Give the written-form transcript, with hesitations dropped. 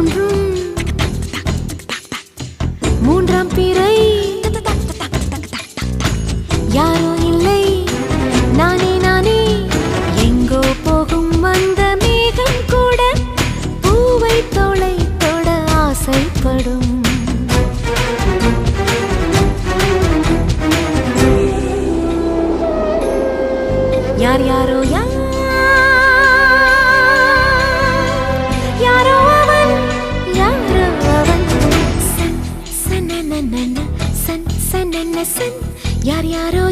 தோன்றும் மூன்றாம் பிறை யாரோ இல்லை நானே நானே எங்கோ போகும் அந்த மேகம் கூட பூவை தோளை தொட ஆசைப்படும் யார் யாரோ யாரோ அவன் சன் சன் சன் சன் யார் யாரோ